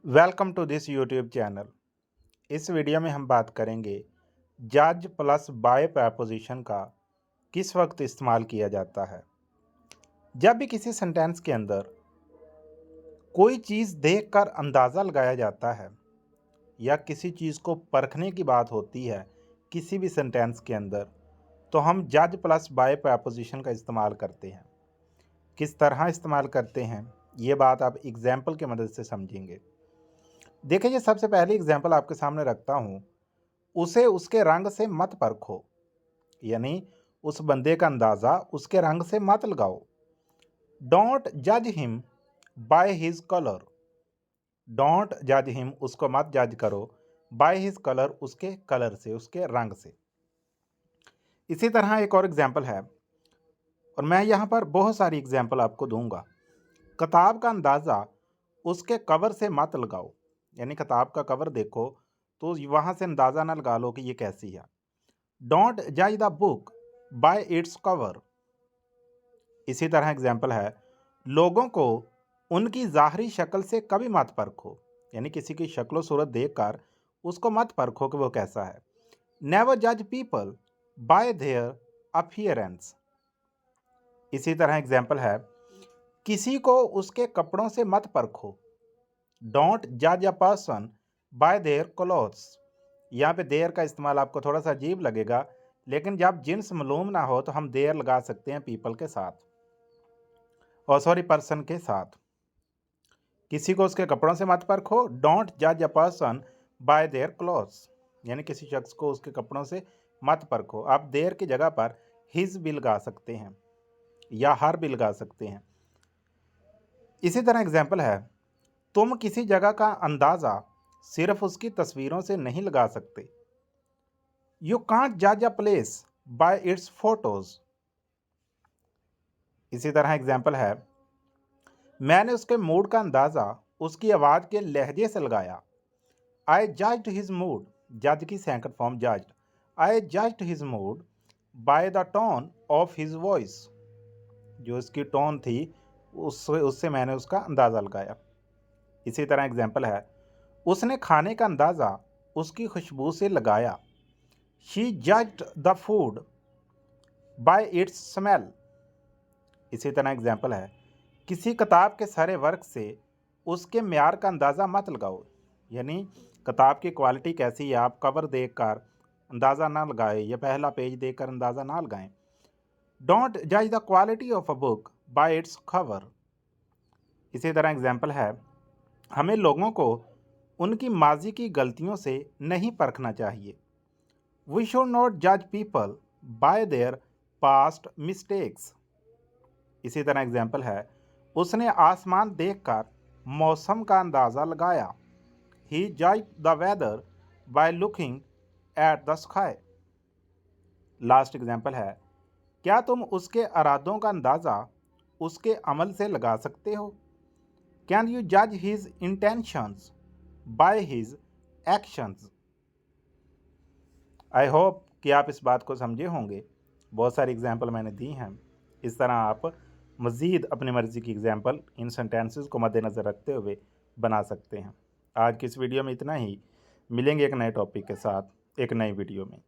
Welcome to this YouTube channel. इस video में हम बात करेंगे जज प्लस बाय प्रपोजिशन का किस वक्त इस्तेमाल किया जाता है। जब भी किसी सेंटेंस के अंदर कोई चीज़ देखकर अंदाज़ा लगाया जाता है या किसी चीज़ को परखने की बात होती है किसी भी सेंटेंस के अंदर, तो हम जज प्लस बाय प्रपोजिशन का इस्तेमाल करते हैं। किस तरह इस्तेमाल करते हैं ये बात आप एग्जाम्पल की मदद से समझेंगे। देखिए, ये सबसे पहली एग्जाम्पल आपके सामने रखता हूँ। उसे उसके रंग से मत परखो, यानी उस बंदे का अंदाज़ा उसके रंग से मत लगाओ। डोंट जज him by his colour. Don't जज हिम, उसको मत जज करो, बाय हिज कलर, उसके कलर से, उसके रंग से। इसी तरह एक और एग्जाम्पल है, और मैं यहाँ पर बहुत सारी एग्जाम्पल आपको दूंगा। किताब का अंदाज़ा उसके कवर से मत लगाओ, यानी किताब का कवर देखो तो वहाँ से अंदाज़ा ना लगा लो कि ये कैसी है। डोंट जज the book by its cover. इसी तरह एग्जाम्पल है, लोगों को उनकी ज़ाहरी शक्ल से कभी मत परखो, यानी किसी की शक्ल सूरत देखकर उसको मत परखो कि वो कैसा है। नेवर जज पीपल बाय देयर अपीयरेंस। इसी तरह एग्जाम्पल है, किसी को उसके कपड़ों से मत परखो। डोंट जज a person by their clothes. यहाँ पे देयर का इस्तेमाल आपको थोड़ा सा अजीब लगेगा, लेकिन जब जिन्स मालूम ना हो तो हम देयर लगा सकते हैं पीपल के साथ, और सॉरी, पर्सन के साथ। किसी को उसके कपड़ों से मत परखो। डोंट जज a person by their clothes, यानी किसी शख्स को उसके कपड़ों से मत परखो। आप देयर की जगह पर हिज भी लगा सकते हैं या हर भी लगा सकते हैं। इसी तरह एग्जाम्पल है, तुम किसी जगह का अंदाज़ा सिर्फ उसकी तस्वीरों से नहीं लगा सकते। यू कांट जज a place by it's photos. इसी तरह एग्जाम्पल है, मैंने उसके मूड का अंदाज़ा उसकी आवाज़ के लहजे से लगाया। आई जज्ड हिज मूड, जज की second form judged. I judged his mood by the tone of his voice. जो उसकी टोन थी उससे मैंने उसका अंदाज़ा लगाया। इसी तरह एग्जाम्पल है, उसने खाने का अंदाज़ा उसकी खुशबू से लगाया। She judged the food by it's smell. इसी तरह एग्जाम्पल है, किसी किताब के सारे वर्क से उसके म्यार का अंदाज़ा मत लगाओ, यानी किताब की क्वालिटी कैसी है आप कवर देखकर अंदाज़ा ना लगाएं या पहला पेज देखकर अंदाज़ा ना लगाएं। डोंट जज the quality of a book by its cover. इसी तरह एग्जाम्पल है, हमें लोगों को उनकी माजी की गलतियों से नहीं परखना चाहिए। वी शुड नॉट जज people bye there past mistakes. इसी तरह एग्जाम्पल है, उसने आसमान देखकर मौसम का अंदाज़ा लगाया। He judged the weather by looking at the sky. Last example है, क्या तुम उसके इरादों का अंदाज़ा उसके अमल से लगा सकते हो। कैन यू जज his intentions by his actions. I hope कि आप इस बात को समझे होंगे। बहुत सारी एग्जाम्पल मैंने दी हैं। इस तरह आप मज़ीद अपनी मर्ज़ी की एग्जाम्पल इन सेंटेंसेस को मद्देनज़र रखते हुए बना सकते हैं। आज की इस वीडियो में इतना ही। मिलेंगे एक नए टॉपिक के साथ एक नई वीडियो में।